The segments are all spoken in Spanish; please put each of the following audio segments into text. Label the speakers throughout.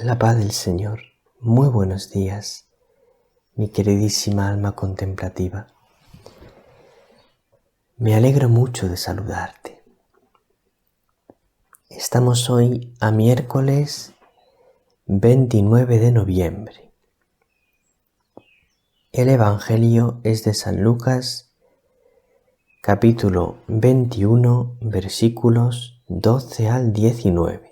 Speaker 1: La paz del Señor. Muy buenos días, mi queridísima alma contemplativa. Me alegro mucho de saludarte. Estamos hoy a miércoles 29 de noviembre. El Evangelio es de San Lucas, capítulo 21, versículos 12 al 19.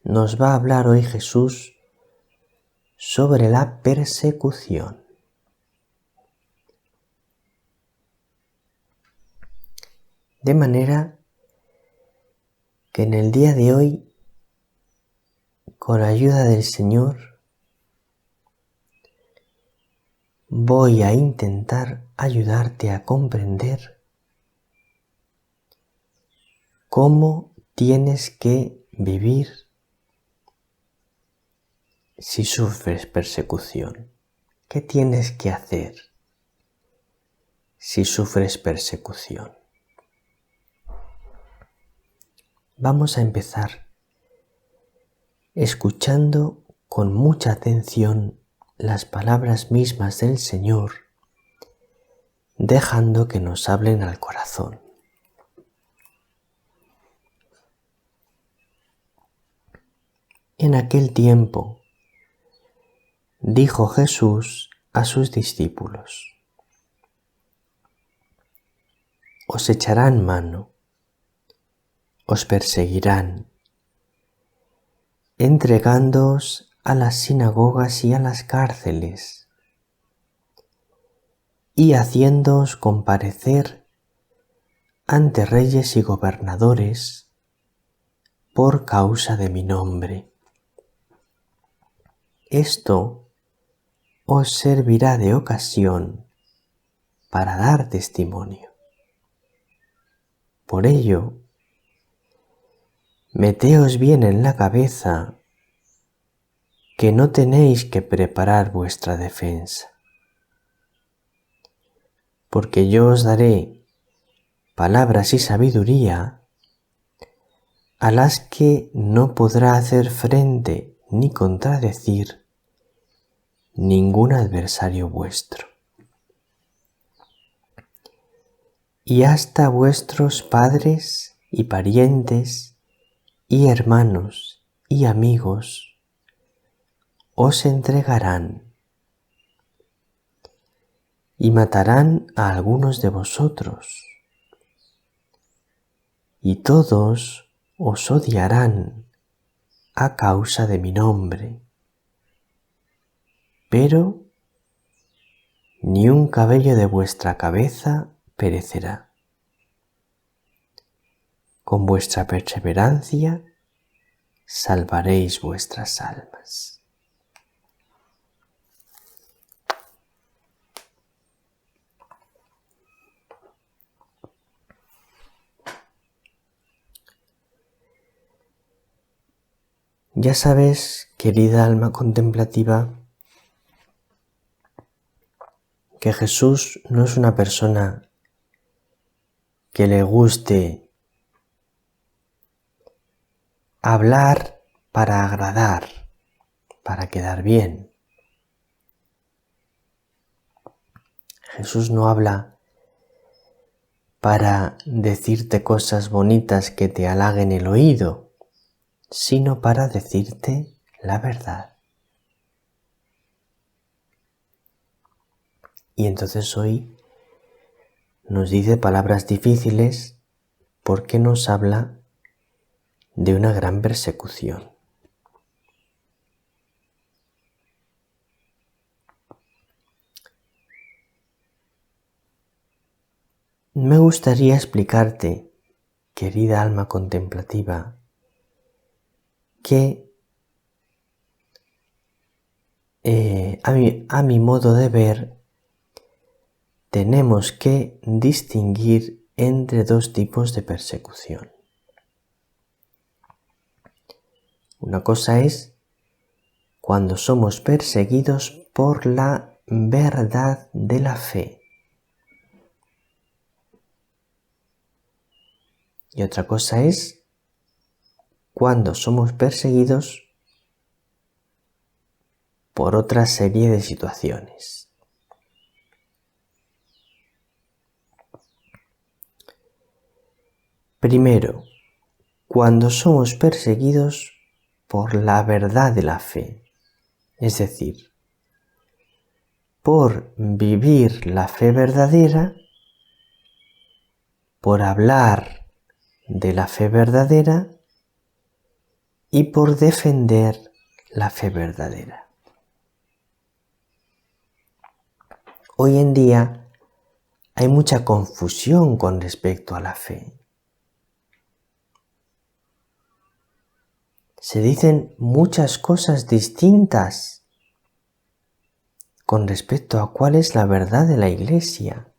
Speaker 1: Nos va a hablar hoy Jesús sobre la persecución. De manera que en el día de hoy, con la ayuda del Señor, voy a intentar ayudarte a comprender cómo tienes que vivir si sufres persecución. ¿Qué tienes que hacer si sufres persecución? Vamos a empezar escuchando con mucha atención las palabras mismas del Señor, dejando que nos hablen al corazón. En aquel tiempo, dijo Jesús a sus discípulos: os echarán mano, os perseguirán, entregándoos a las sinagogas y a las cárceles, y haciéndoos comparecer ante reyes y gobernadores por causa de mi nombre. Esto os servirá de ocasión para dar testimonio. Por ello, meteos bien en la cabeza que no tenéis que preparar vuestra defensa, porque yo os daré palabras y sabiduría a las que no podrá hacer frente ni contradecir ningún adversario vuestro. Y hasta vuestros padres y parientes y hermanos y amigos os entregarán y matarán a algunos de vosotros, y todos os odiarán a causa de mi nombre. Pero ni un cabello de vuestra cabeza perecerá. Con vuestra perseverancia salvaréis vuestras almas. Ya sabes, querida alma contemplativa, que Jesús no es una persona que le guste hablar para agradar, para quedar bien. Jesús no habla para decirte cosas bonitas que te halaguen el oído, sino para decirte la verdad. Y entonces hoy nos dice palabras difíciles porque nos habla de una gran persecución. Me gustaría explicarte, querida alma contemplativa, que a mi modo de ver, tenemos que distinguir entre dos tipos de persecución. Una cosa es cuando somos perseguidos por la verdad de la fe. Y otra cosa es cuando somos perseguidos por otra serie de situaciones. Primero, cuando somos perseguidos por la verdad de la fe, es decir, por vivir la fe verdadera, por hablar de la fe verdadera y por defender la fe verdadera. Hoy en día hay mucha confusión con respecto a la fe. Se dicen muchas cosas distintas con respecto a cuál es la verdad de la Iglesia,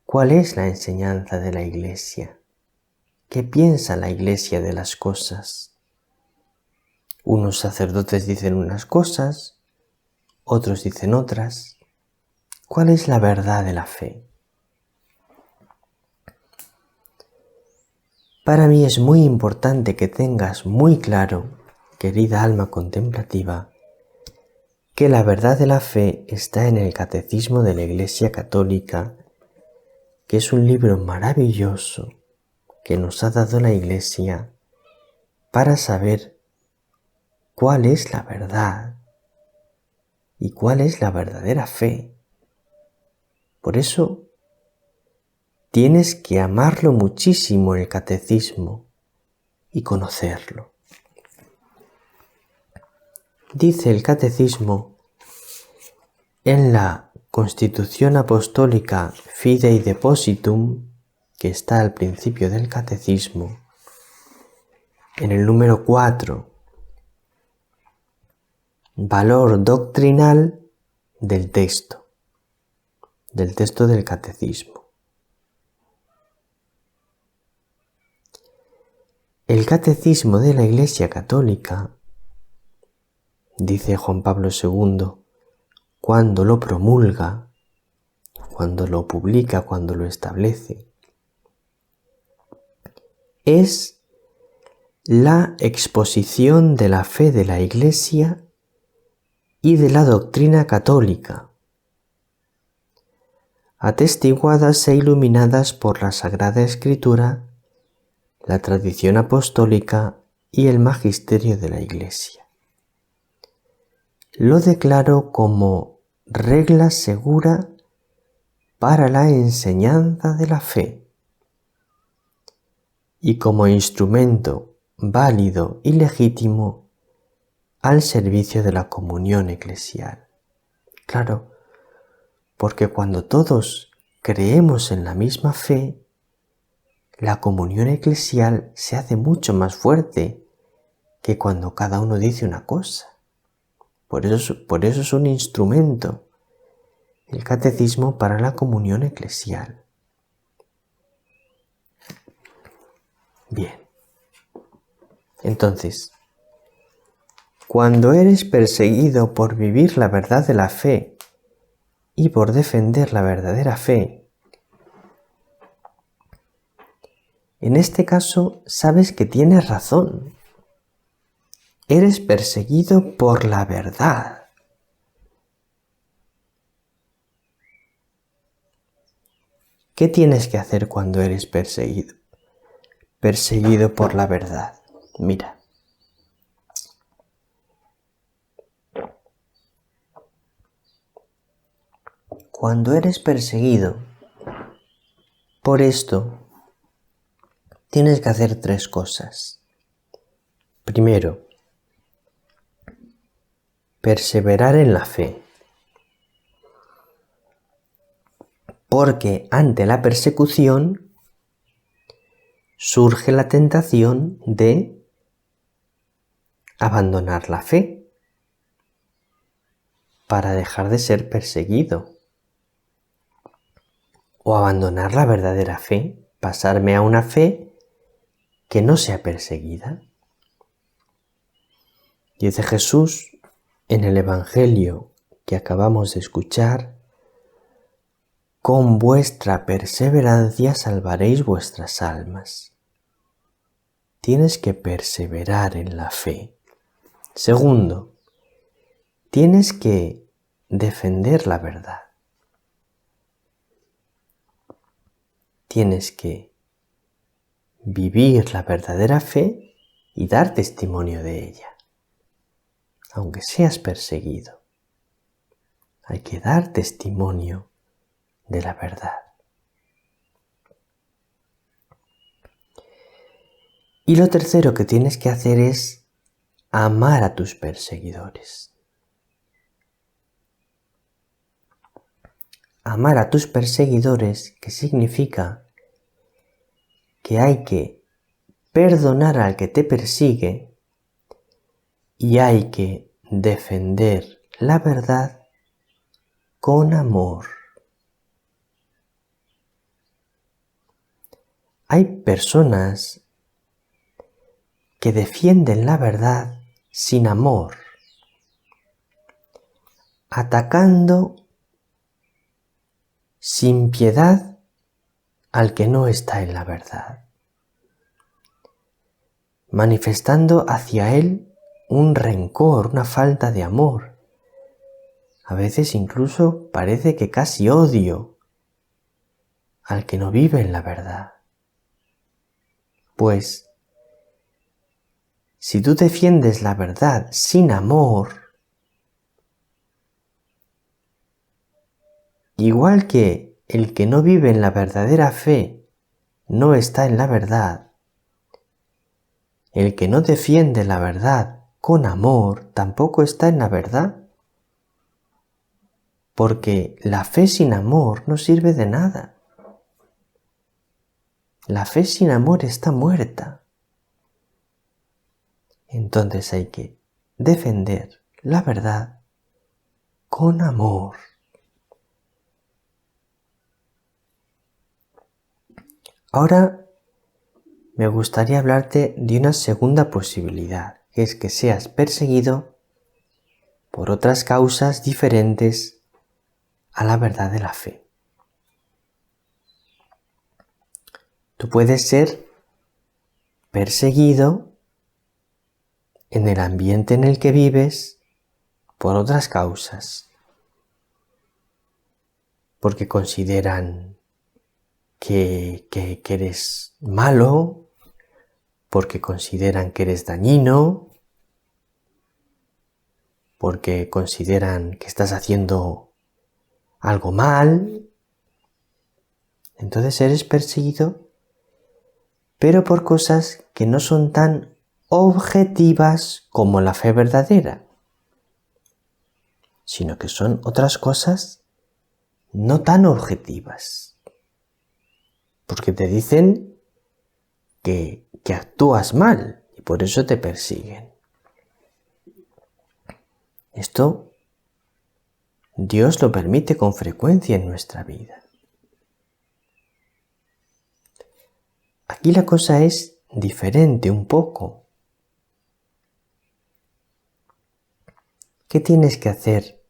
Speaker 1: cuál es la enseñanza de la Iglesia, qué piensa la Iglesia de las cosas. Unos sacerdotes dicen unas cosas, otros dicen otras. ¿Cuál es la verdad de la fe? Para mí es muy importante que tengas muy claro, querida alma contemplativa, que la verdad de la fe está en el Catecismo de la Iglesia Católica, que es un libro maravilloso que nos ha dado la Iglesia para saber cuál es la verdad y cuál es la verdadera fe. Por eso tienes que amarlo muchísimo el Catecismo y conocerlo. Dice el Catecismo en la Constitución Apostólica Fidei Depositum, que está al principio del Catecismo, en el número 4, valor doctrinal del texto del Catecismo. El Catecismo de la Iglesia Católica, dice Juan Pablo II, cuando lo promulga, cuando lo publica, cuando lo establece, es la exposición de la fe de la Iglesia y de la doctrina católica, atestiguadas e iluminadas por la Sagrada Escritura, la tradición apostólica y el magisterio de la Iglesia. Lo declaro como regla segura para la enseñanza de la fe y como instrumento válido y legítimo al servicio de la comunión eclesial. Claro, porque cuando todos creemos en la misma fe, la comunión eclesial se hace mucho más fuerte que cuando cada uno dice una cosa. Por eso es un instrumento, el catecismo, para la comunión eclesial. Bien. Entonces, cuando eres perseguido por vivir la verdad de la fe y por defender la verdadera fe, en este caso sabes que tienes razón. Eres perseguido por la verdad. ¿Qué tienes que hacer cuando eres perseguido? Perseguido por la verdad. Mira. Cuando eres perseguido por esto, tienes que hacer 3 cosas. Primero, perseverar en la fe. Porque ante la persecución surge la tentación de abandonar la fe para dejar de ser perseguido. O abandonar la verdadera fe, pasarme a una fe que no sea perseguida. Dice Jesús en el Evangelio que acabamos de escuchar: con vuestra perseverancia salvaréis vuestras almas. tienes que perseverar en la fe. Segundo, tienes que defender la verdad. Tienes que vivir la verdadera fe y dar testimonio de ella, aunque seas perseguido. Hay que dar testimonio de la verdad. Y lo tercero que tienes que hacer es amar a tus perseguidores. Amar a tus perseguidores, que significa que hay que perdonar al que te persigue y hay que defender la verdad con amor. Hay personas que defienden la verdad sin amor, atacando sin piedad al que no está en la verdad, manifestando hacia él un rencor, una falta de amor. A veces incluso parece que casi odio al que no vive en la verdad. Pues, si tú defiendes la verdad sin amor, igual que el que no vive en la verdadera fe no está en la verdad, el que no defiende la verdad con amor tampoco está en la verdad, porque la fe sin amor no sirve de nada. La fe sin amor está muerta. Entonces hay que defender la verdad con amor. Ahora me gustaría hablarte de una segunda posibilidad, que es que seas perseguido por otras causas diferentes a la verdad de la fe. Tú puedes ser perseguido en el ambiente en el que vives por otras causas, porque consideran que eres malo, porque consideran que eres dañino, porque consideran que estás haciendo algo mal. Entonces eres perseguido, pero por cosas que no son tan objetivas como la fe verdadera, sino que son otras cosas no tan objetivas, porque te dicen que actúas mal y por eso te persiguen. Esto Dios lo permite con frecuencia en nuestra vida. Aquí la cosa es diferente un poco. ¿Qué tienes que hacer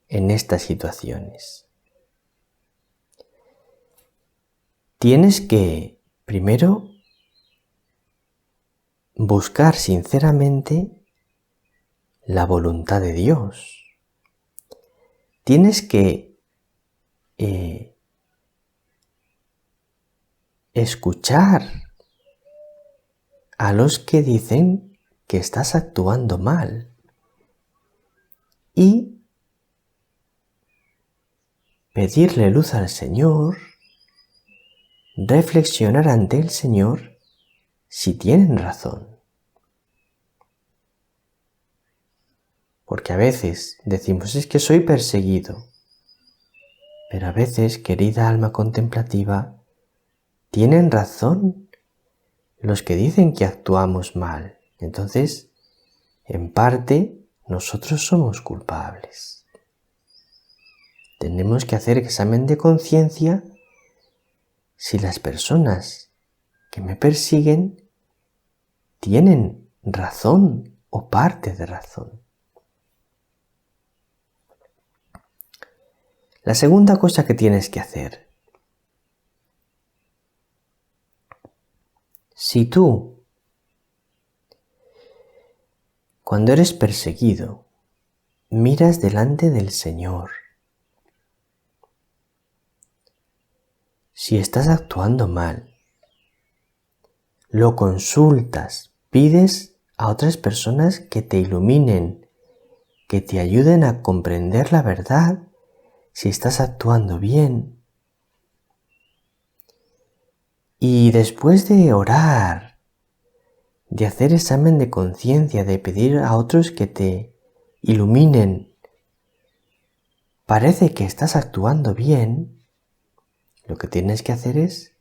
Speaker 1: en estas situaciones? Tienes que, primero, buscar sinceramente la voluntad de Dios. Tienes que escuchar a los que dicen que estás actuando mal y pedirle luz al Señor, reflexionar ante el Señor si tienen razón. Porque a veces decimos, es que soy perseguido. Pero a veces, querida alma contemplativa, tienen razón los que dicen que actuamos mal. Entonces, en parte, nosotros somos culpables. Tenemos que hacer examen de conciencia si las personas que me persiguen tienen razón o parte de razón. La segunda cosa que tienes que hacer, si tú Cuando eres perseguido, miras delante del Señor. Si estás actuando mal, lo consultas, pides a otras personas que te iluminen, que te ayuden a comprender la verdad, si estás actuando bien. Y después de orar, de hacer examen de conciencia, de pedir a otros que te iluminen, parece que estás actuando bien, lo que tienes que hacer es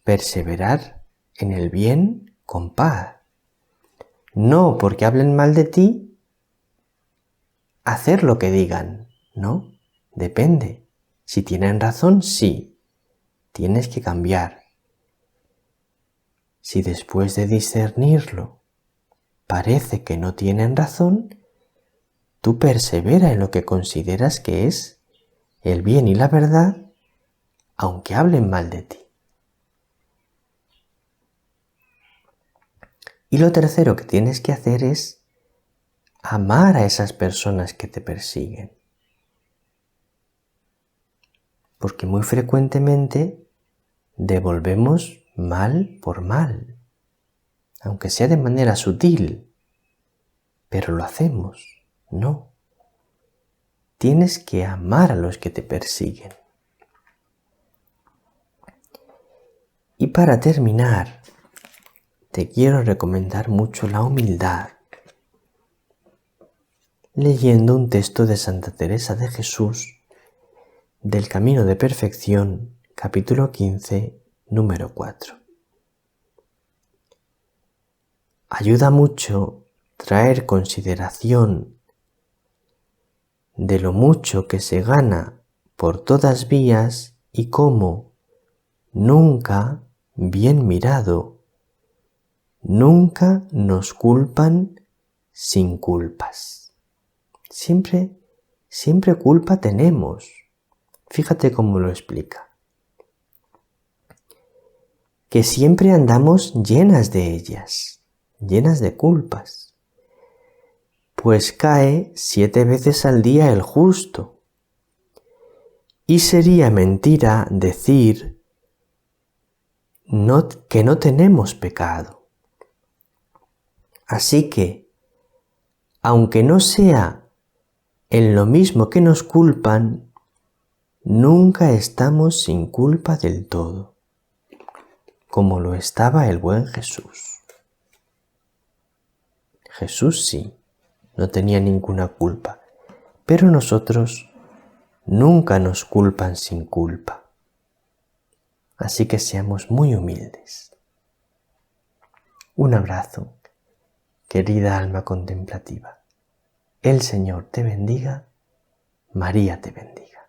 Speaker 1: perseverar en el bien con paz. No porque hablen mal de ti, hacer lo que digan, ¿no? Depende. Si tienen razón, sí. Tienes que cambiar. Si después de discernirlo parece que no tienen razón, tú persevera en lo que consideras que es el bien y la verdad, aunque hablen mal de ti. Y lo tercero que tienes que hacer es amar a esas personas que te persiguen. Porque muy frecuentemente devolvemos mal por mal, aunque sea de manera sutil, pero lo hacemos, no. Tienes que amar a los que te persiguen. Y para terminar, te quiero recomendar mucho la humildad, leyendo un texto de Santa Teresa de Jesús, del Camino de Perfección, capítulo 15, número 4. Ayuda mucho traer consideración de lo mucho que se gana por todas vías y cómo nunca, bien mirado, nunca nos culpan sin culpas. Siempre culpa tenemos. Fíjate cómo lo explica. Que siempre andamos llenas de ellas, llenas de culpas. Pues cae 7 veces al día el justo. Y sería mentira decir que no tenemos pecado. Así que, aunque no sea en lo mismo que nos culpan, nunca estamos sin culpa del todo, como lo estaba el buen Jesús. Jesús sí, no tenía ninguna culpa, pero nosotros nunca nos culpan sin culpa. Así que seamos muy humildes. Un abrazo, querida alma contemplativa. El Señor te bendiga, María te bendiga.